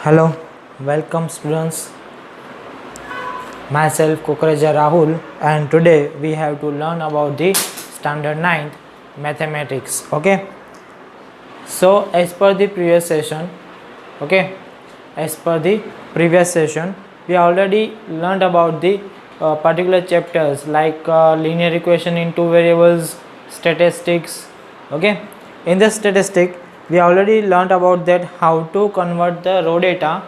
Hello, welcome students. Myself Kukreja Rahul, and today we have to learn about the standard 9th mathematics. Okay, so as per the previous session, we already learned about the particular chapters like linear equation in two variables, statistics. Okay, in the statistic we already learned about that how to convert the raw data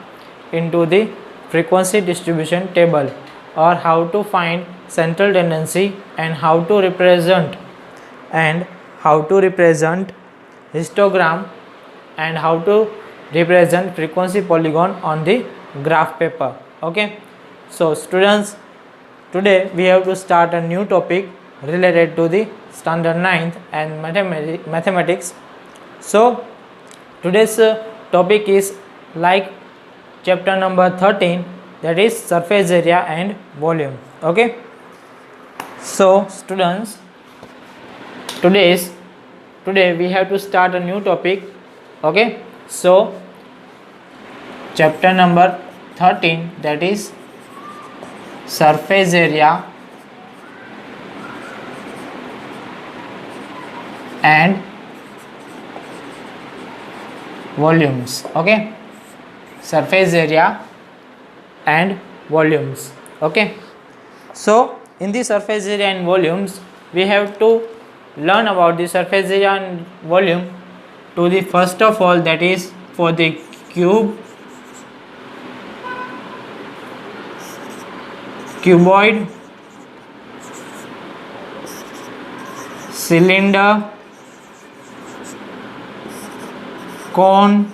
into the frequency distribution table, or how to find central tendency, and how to represent histogram, and how to represent frequency polygon on the graph paper. Okay, so students, today we have to start a new topic related to the standard 9th and mathematics. So today's topic is like chapter number 13, that is surface area and volume. Okay, so students, today we have to start a new topic. Okay, so chapter number 13, that is surface area and volumes. Okay, surface area and volumes. Okay, so in the surface area and volumes we have to learn about the surface area and volume to the first of all, that is for the cube, cuboid, cylinder, cone,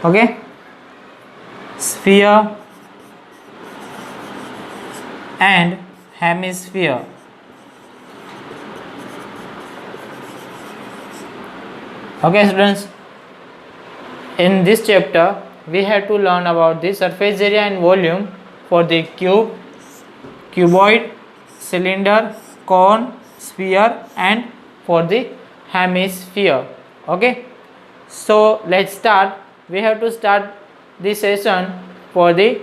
okay, sphere and hemisphere. Okay students, in this chapter we have to learn about the surface area and volume for the cube, cuboid, cylinder, cone, sphere and for the hemisphere. Okay, so let's start. We have to start this session for the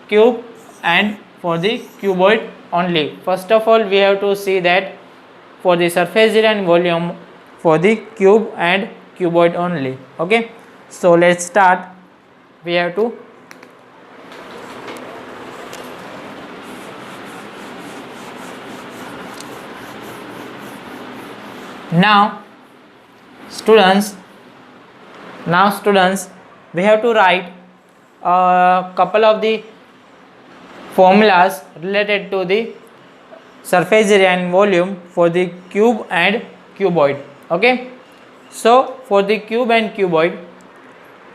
cube and for the cuboid only. First of all, we have to see that for the surface area and volume for the cube and cuboid only. Okay, so let's start. We have to now students, we have to write a couple of the formulas related to the surface area and volume for the cube and cuboid. Okay, so for the cube and cuboid,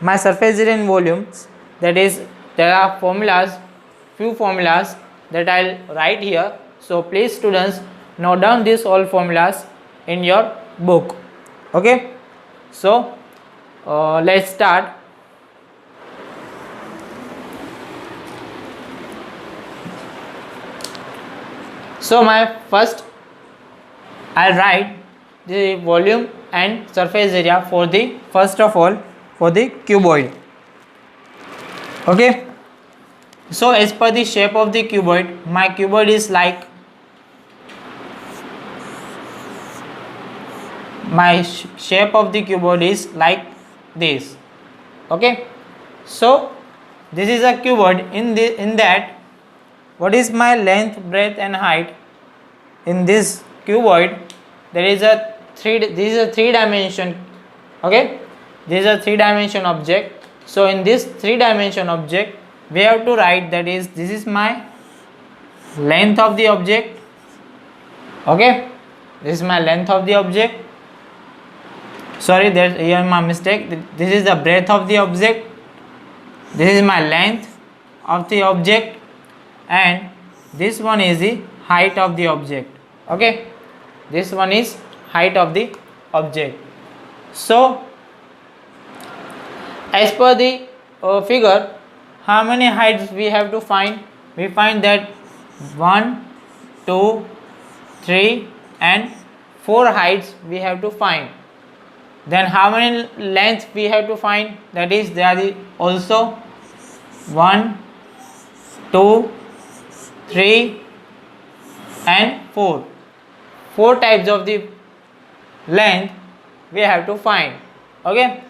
my surface area and volumes, that is, there are few formulas that I'll write here. So please students, note down these all formulas in your book. Okay, so let's start. So my first, I'll write the volume and surface area for the first of all for the cuboid. Okay, so as per the shape of the cuboid, my cuboid is like shape of the cuboid is like this. Okay, so this is a cuboid. In that, what is my length, breadth and height? In this cuboid there is a this is a three dimension. Okay, this is a three dimension object. So in this three dimension object we have to write, that is, this is my length of the object. Okay, this is my length of the object. Sorry, there's here my mistake. This is the breadth of the object, this is my length of the object, and this one is the height of the object. Okay, this one is height of the object. So as per the figure, how many heights we have to find? We find that 1, 2, 3 and 4 heights we have to find. Then how many lengths we have to find? That is, there is also 1, 2, 3 and 4. 4 types of the length we have to find. Okay.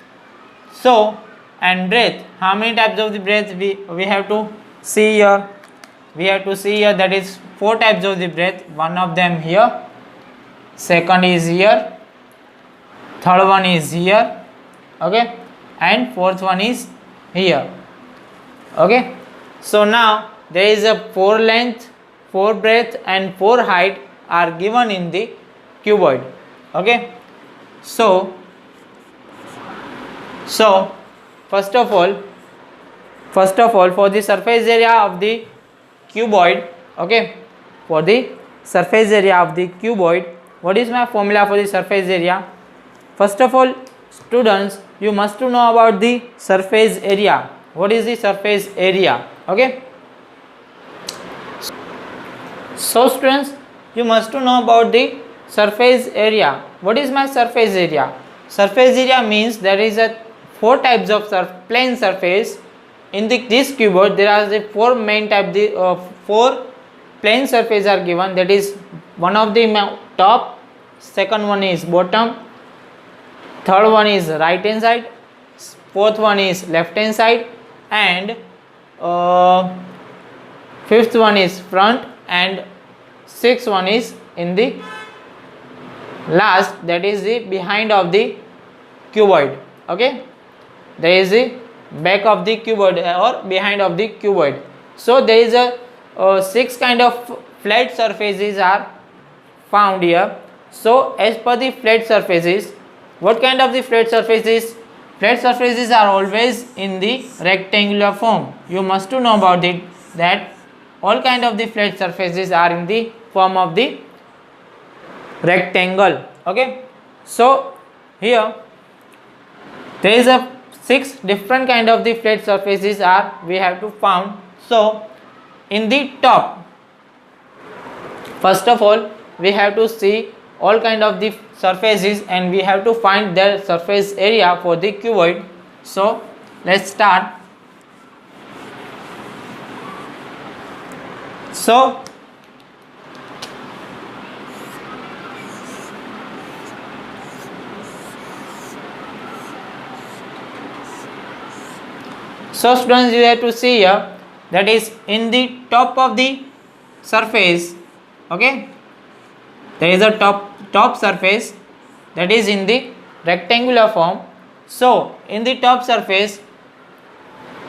So, and breadth, how many types of the breadth we have to see here? We have to see here, that is 4 types of the breadth. One of them here, second is here, third one is here, okay, and fourth one is here. Okay. So now there is a 4 length, 4 breadth and 4 height are given in the cuboid. Okay. So first of all for the surface area of the cuboid, okay, for the surface area of the cuboid, what is my formula for the surface area? First of all, students, you must to know about the surface area. What is the surface area? Okay. So students, you must to know about the surface area. What is my surface area? Surface area means there is a 4 types of plane surface. In this cuboid there are the 4 main type, the 4 plane surface are given. That is, one of the top, second one is bottom, third one is right hand side, fourth one is left hand side, and fifth one is front, and sixth one is in the last, that is the behind of the cuboid. Okay, there is the back of the cuboid or behind of the cuboid. So there is a 6 kind of flat surfaces are found here. So as per the flat surfaces, what kind of the flat surfaces? Flat surfaces are always in the rectangular form. You must to know about it, that all kind of the flat surfaces are in the form of the rectangle. Okay. So here there is a 6 different kind of the flat surfaces are we have to found. So in the top, first of all we have to see all kind of the surfaces and we have to find their surface area for the cuboid. So let's start. So students, you have to see here, that is in the top of the surface, okay, there is a top surface that is in the rectangular form. So in the top surface,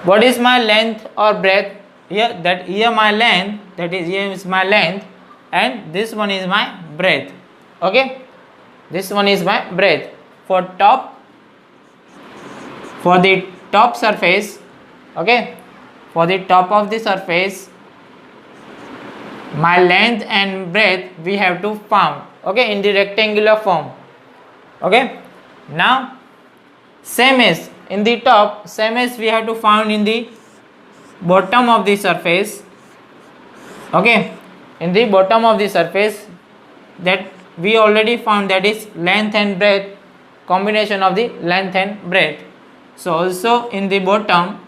what is my length or breadth? Here my length, that is, here is my length, and this one is my breadth. Okay, this one is my breadth. For the top surface, okay, for the top of the surface, my length and breadth we have to found, okay, in the rectangular form. Okay. Now same as in the top, same as we have to found in the bottom of the surface. Okay, in the bottom of the surface, that we already found, that is length and breadth, combination of the length and breadth. So also in the bottom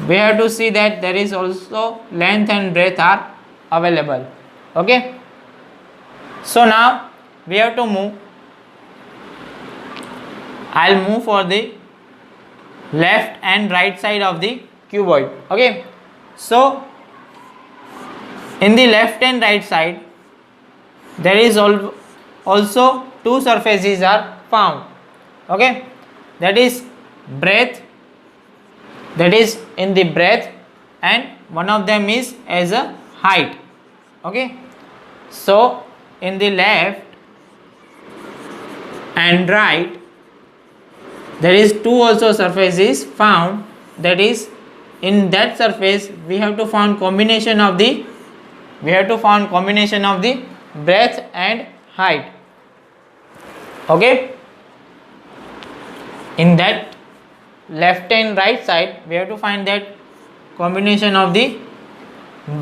we have to see that there is also length and breadth are available. Okay. So now we have to move. I'll move for the left and right side of the cuboid. Okay. So in the left and right side, there is also 2 surfaces are found. Okay, that is breadth, that is in the breadth, and one of them is as a height. Okay, so in the left and right, there is 2 also surfaces found. That is, in that surface we have to find combination of the breadth and height. Okay, in that left and right side we have to find that combination of the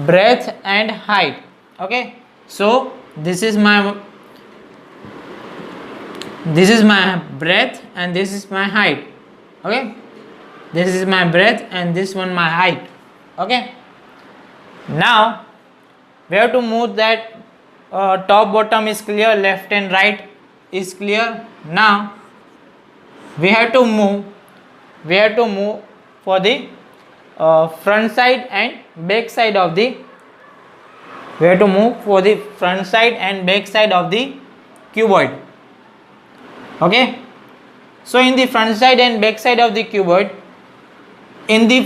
breadth and height. Okay, so this is my This is my breadth and this is my height. Okay, this is my breadth and this one my height. Okay, now we have to move that top bottom is clear, left and right is clear. Now we have to move for the front side and back side of the front side and back side of the cuboid. Okay, so in the front side and back side of the cuboid,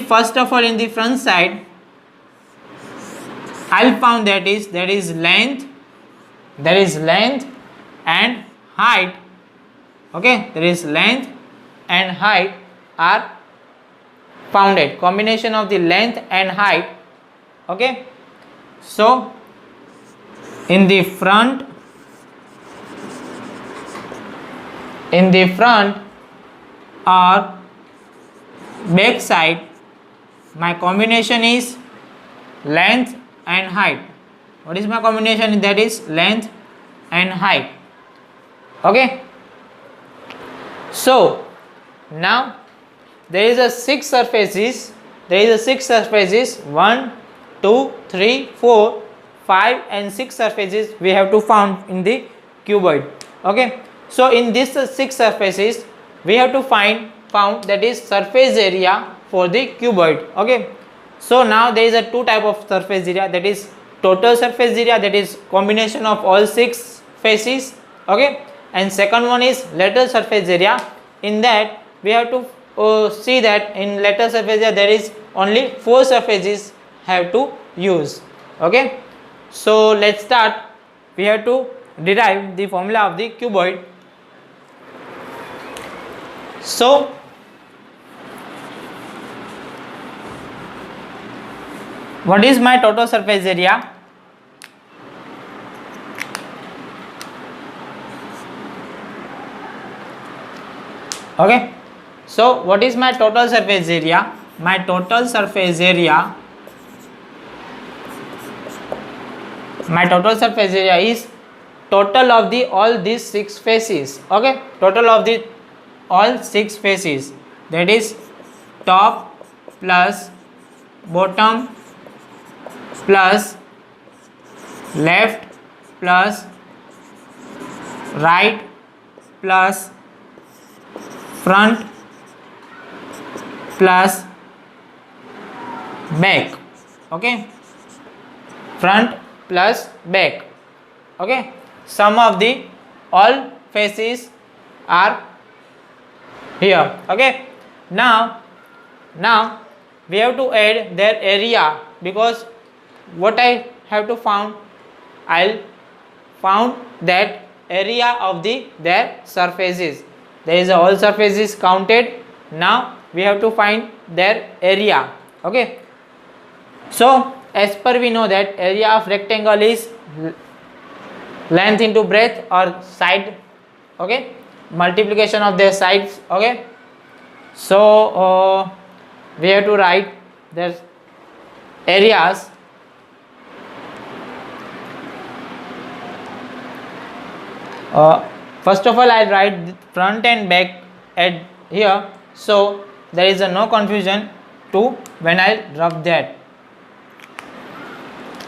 first of all in the front side, I'll found that is length and height. Okay, there is length and height are founded, combination of the length and height. Okay, so in the front or back side, my combination is length and height. What is my combination? That is length and height. Okay, so now there is a 6 surfaces 1 2 3 4 5 and 6 surfaces we have to found in the cuboid. Okay, so in this 6 surfaces we have to found that is surface area for the cuboid. Okay, so now there is a two type of surface area, that is total surface area, that is combination of all 6 faces. Okay, and second one is lateral surface area. In that we have to see that in lateral surface area there is only 4 surfaces have to use. Okay, so let's start. We have to derive the formula of the cuboid. So what is my total surface area? Okay, so what is my total surface area? My total surface area is total of the all these 6 faces. Okay, total of the all 6 faces, that is top plus bottom plus left plus right plus front plus back. Okay, front plus back. Okay, sum of the all faces are here. Okay, now we have to add their area, because what I have to found, I'll found that area of their surfaces. There is all surfaces counted. Now we have to find their area. Okay, so as per we know that area of rectangle is length into breadth or side. Okay, multiplication of their sides. Okay, so we have to write their areas. First of all, I write front and back at here, so there is no confusion to when I rub that.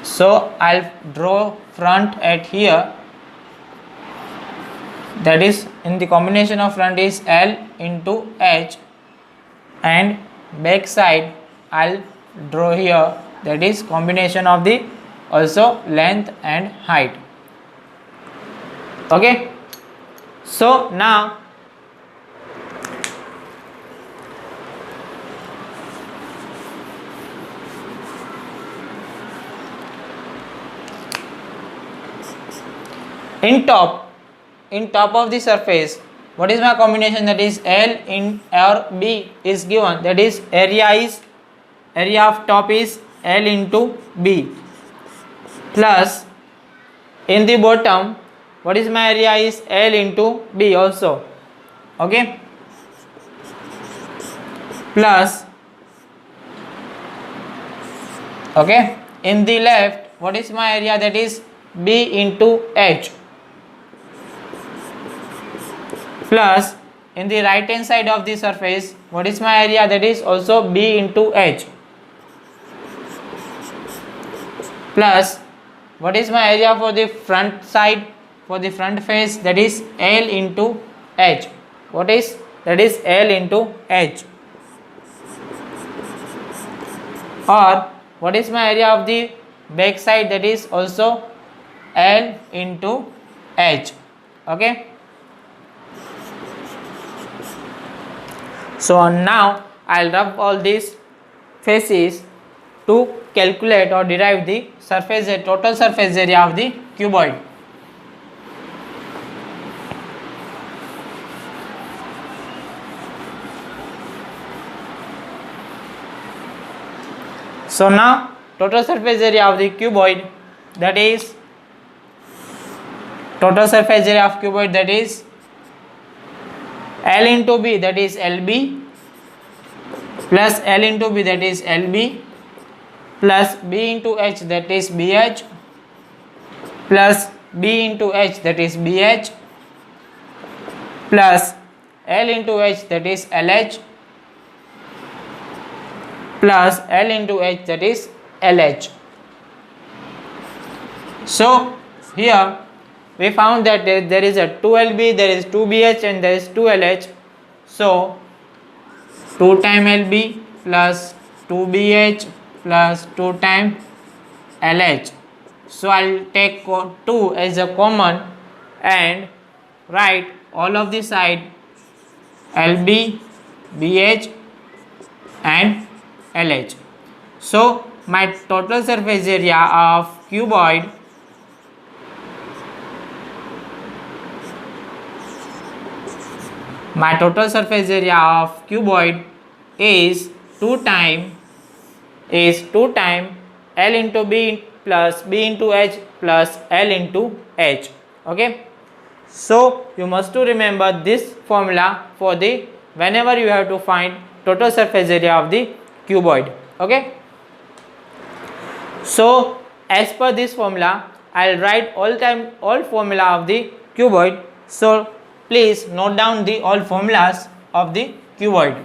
So I'll draw front at here, that is in the combination of front is L into H, and back side I'll draw here, that is combination of the also length and height. Okay, so now in top of the surface, what is my combination? That is L in or B is given, that is area of top is L into B, plus in the bottom what is my area is L into B also. Okay, plus okay, in the left what is my area? That is B into H. plus in the right hand side of the surface, what is my area? That is also B into H, plus what is my area for the front side, for the front face? That is L into H. What is that? Is L into H. Or what is my area of the back side? That is also L into H. Okay. So now I'll rub all these faces to calculate or derive the total surface area of the cuboid. So now total surface area of the cuboid, that is L into B, that is LB, plus L into B, that is LB, plus B into H, that is BH, plus B into H, that is BH, plus L into H, that is LH, plus L into H, that is LH. So here we found that there is a 2LB, there is 2BH and there is 2LH. So 2 times LB plus 2BH plus 2 times LH. So I'll take 2 as a common and write all of the side LB, BH and LH. So my total surface area of cuboid is 2 times L into B plus B into H plus L into H. Okay. So you must to remember this formula for the whenever you have to find total surface area of the cuboid. Okay. So as per this formula, I'll write all formula of the cuboid. So please note down the all formulas of the cuboid.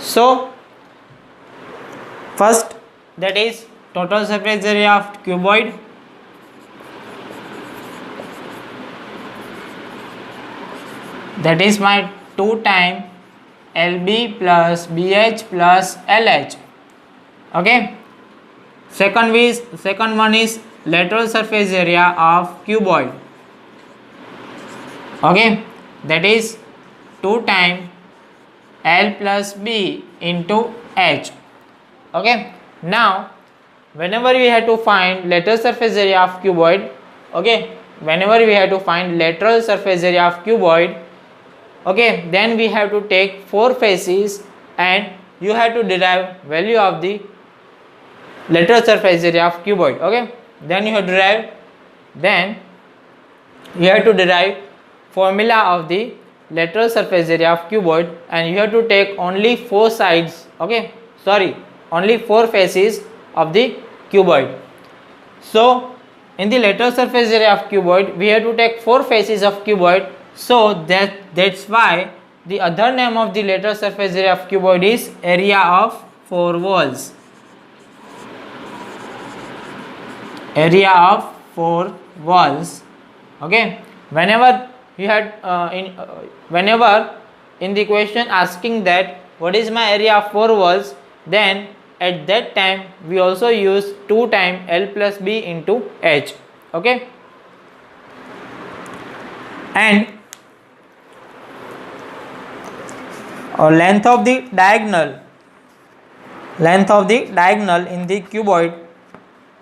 So first, that is total surface area of cuboid. That is my 2 times LB plus BH plus LH. Okay. Second one is lateral surface area of cuboid. Okay. That is 2 times L plus B into H. Okay. Now whenever we have to find lateral surface area of cuboid, okay, okay, then we have to take 4 faces and you have to derive value of the lateral surface area of cuboid. Okay, then you have to derive formula of the lateral surface area of cuboid and you have to take only 4 sides. Okay, only 4 faces of the cuboid. So in the lateral surface area of cuboid we have to take 4 faces of cuboid. So that's why the other name of the lateral surface area of cuboid is area of 4 walls. Area of 4 walls. Okay. Whenever you had whenever in the question asking that what is my area of 4 walls, then at that time we also use 2 times L plus B into H. Okay. And length of the diagonal in the cuboid,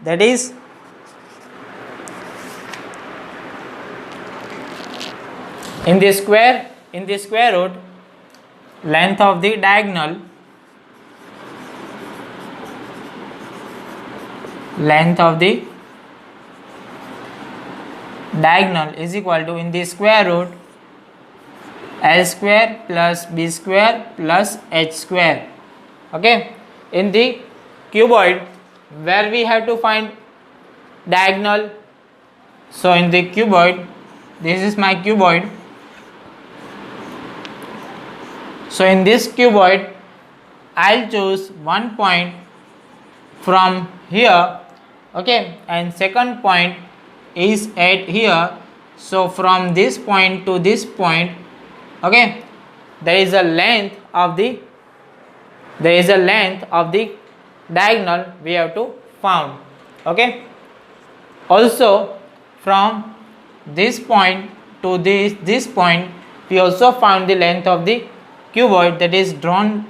that is in the square root, length of the diagonal diagonal is equal to, in the square root, L square plus B square plus H square. Okay, in the cuboid where we have to find diagonal, so in the cuboid, this is my cuboid, so in this cuboid I'll choose one point from here, okay, and second point is at here. So from this point to this point, okay, there is a length of the diagonal we have to found. Okay, also from this point to this point we also found the length of the cuboid, that is drawn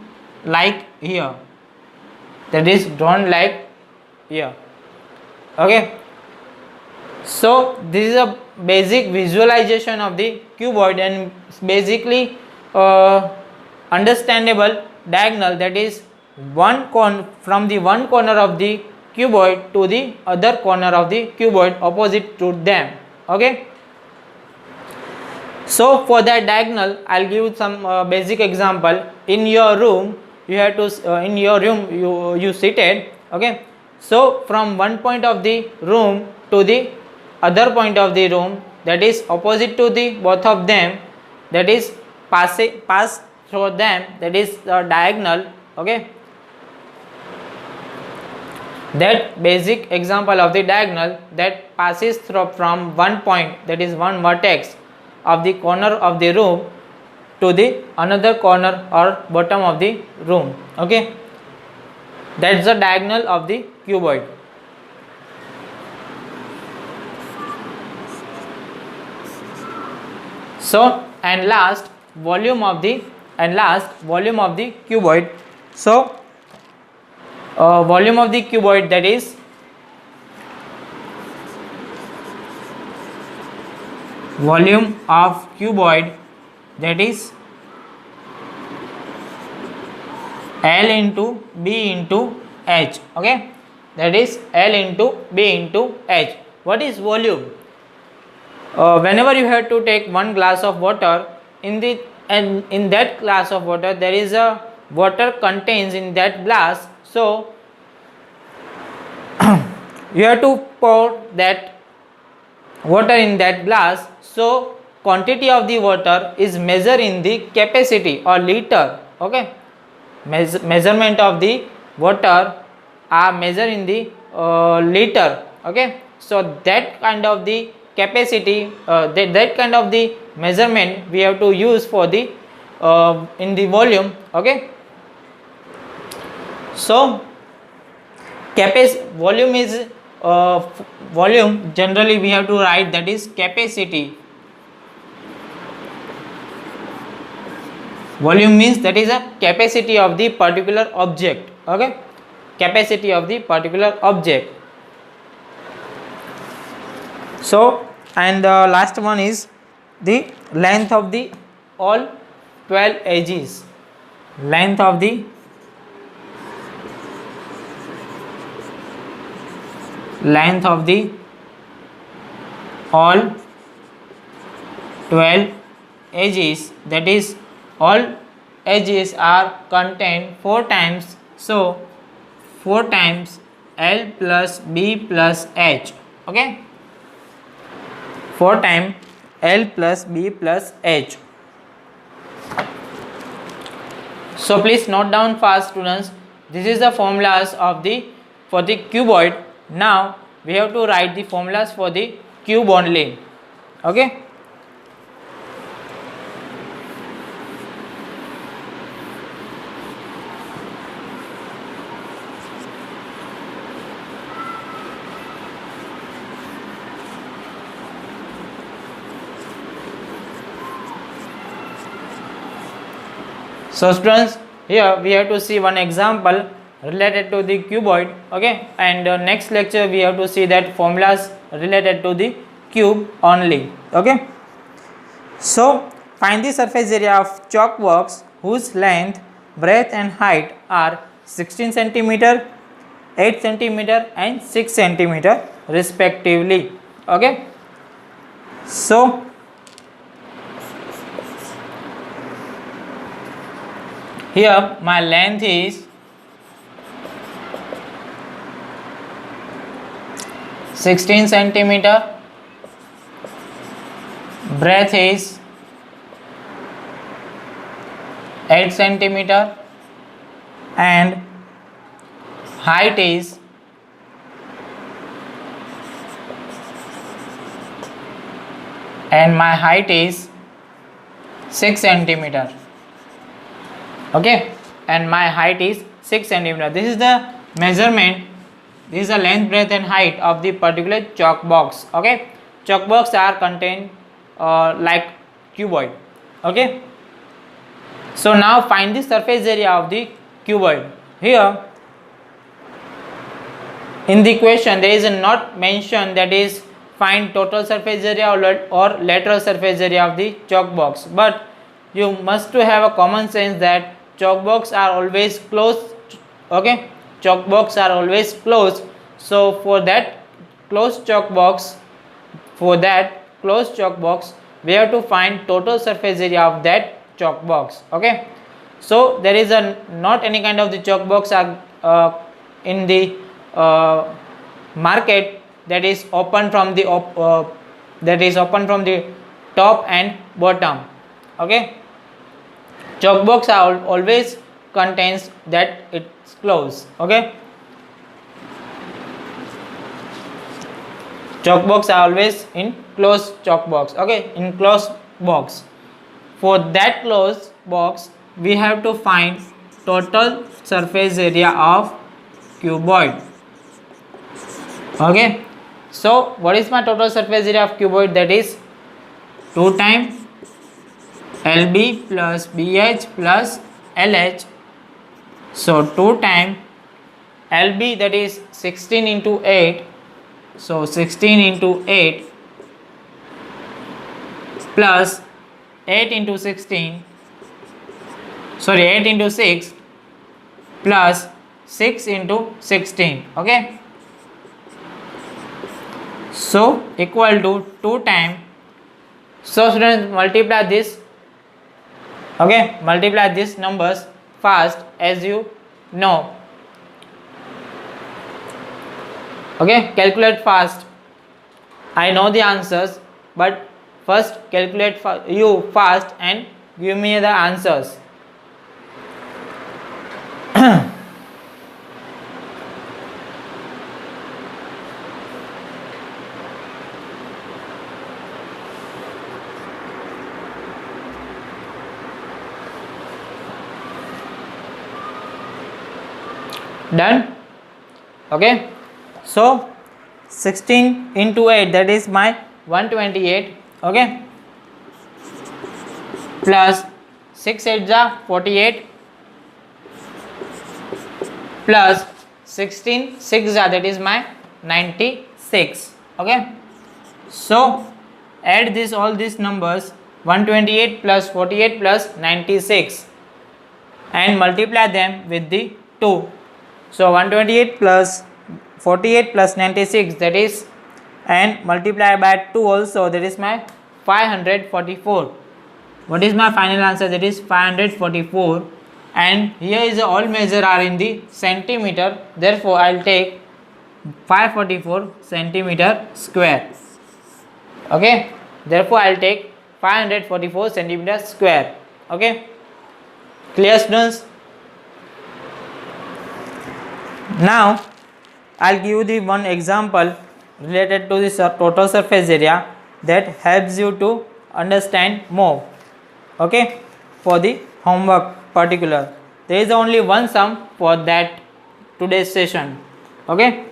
like here, okay. So this is a basic visualization of the cuboid and basically understandable diagonal, that is from the one corner of the cuboid to the other corner of the cuboid opposite to them. Okay, so for that diagonal I'll give you some basic example. In your room you have to you seated, okay, so from one point of the room to the other point of the room, that is opposite to the both of them, that is pass through them, that is diagonal. Okay, that basic example of the diagonal that passes through from one point, that is one vertex of the corner of the room to the another corner or bottom of the room. Okay, that's the diagonal of the cuboid. So and last volume of the cuboid. So volume of the cuboid, that is volume of cuboid, that is L into B into H. Okay, that is L into B into H. What is volume? Whenever you have to take one glass of water, in that glass of water there is a water contains in that glass, so you have to pour that water in that glass. So quantity of the water is measured in the capacity or liter. Okay, measurement of the water are measured in the liter. Okay, so that kind of the capacity, that kind of the measurement we have to use for the in the volume. Okay, so volume is volume generally we have to write, that is capacity. Volume means that is a capacity of the particular object. Okay, capacity of the particular object. So and the last one is the length of the all 12 edges. Length of the all 12 edges, that is all edges are contained 4 times, so 4 times L plus B plus H. Okay, 4 times L plus B plus H. So please note down fast, students. This is the formulas of for the cuboid. Now we have to write the formulas for the cube only. Okay, so students, here we have to see one example related to the cuboid. Okay, and next lecture we have to see that formulas related to the cube only. Okay, so find the surface area of chalk box whose length, breadth and height are 16 centimeter, 8 centimeter and 6 centimeter respectively. Okay, So here my length is 16 centimeter, breadth is 8 centimeter, and height is 6 centimeter. Okay, and my height is 6 centimeter. This is the measurement. This is the length, breadth, and height of the particular chalk box. Okay, chalk box are contained like cuboid. Okay, so now find the surface area of the cuboid. Here in the question there is a not mentioned, that is find total surface area or lateral surface area of the chalk box, but you must to have a common sense that chalk box are always closed. Okay, chalk box are always closed. So for that closed chalk box, we have to find total surface area of that chalk box. Okay, so there is a not any kind of the chalk box are in the market that is open from the top and bottom. Okay, chalk box are always contains that it's closed. Okay, chalk box are always in closed chalk box. Okay, in closed box. For that closed box we have to find total surface area of cuboid. Okay, so what is my total surface area of cuboid? That is 2 times LB plus BH plus LH. So 2 times LB, that is 16 into 8. So 16 into 8 plus 8 into 16, sorry 8 into 6 plus 6 into 16. Okay, so equal to 2 times. So students, multiply this. Okay, multiply these numbers fast, as you know. Okay, calculate fast. I know the answers, but first calculate you fast and give me the answers. Done. Okay, so 16 into 8, that is my 128. Okay, plus 6 8 ja 48 plus 16 6 ja, that is my 96. Okay, so add this all these numbers, 128 plus 48 plus 96, and multiply them with the 2. So 128 plus 48 plus 96, that is, and multiply by 2 also, that is my 544. What is my final answer? That is 544. And here is all measure are in the centimeter, therefore I will take 544 centimeter square. Okay, therefore I will take 544 centimeter square. Okay, clear students? Now I'll give you the one example related to this total surface area that helps you to understand more. Okay, for the homework particular, there is only one sum for that today's session. Okay,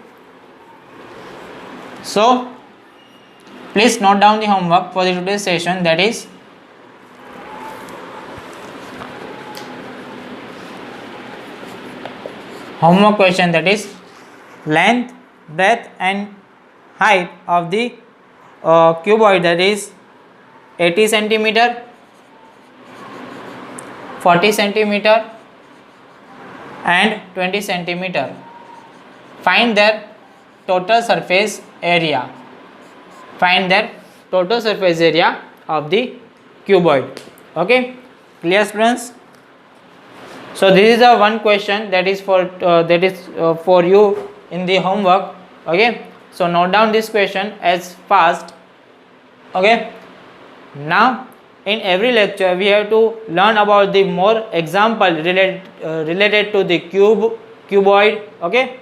so please note down the homework for the today's session, that is homework question, that is length, breadth and height of the cuboid, that is 80 centimeter, 40 centimeter and 20 centimeter. Find their total surface area. Find their total surface area of the cuboid. Okay, clear students? So this is a one question that is for you in the homework. Okay, so note down this question as fast. Okay, now in every lecture we have to learn about the more example related to the cuboid. Okay,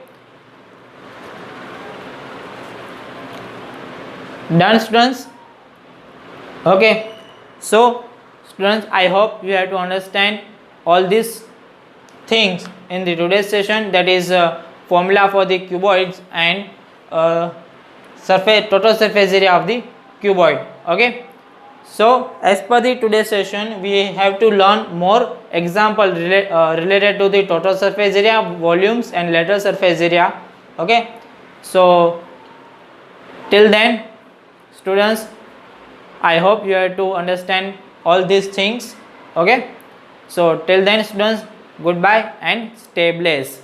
done students? Okay, so students, I hope you have to understand all these things in the today's session, that is formula for the cuboids and total surface area of the cuboid. Okay, so as per the today's session we have to learn more example related to the total surface area, volumes and lateral surface area. Okay, so till then students, I hope you have to understand all these things. Okay, so till then students, goodbye and stay blessed.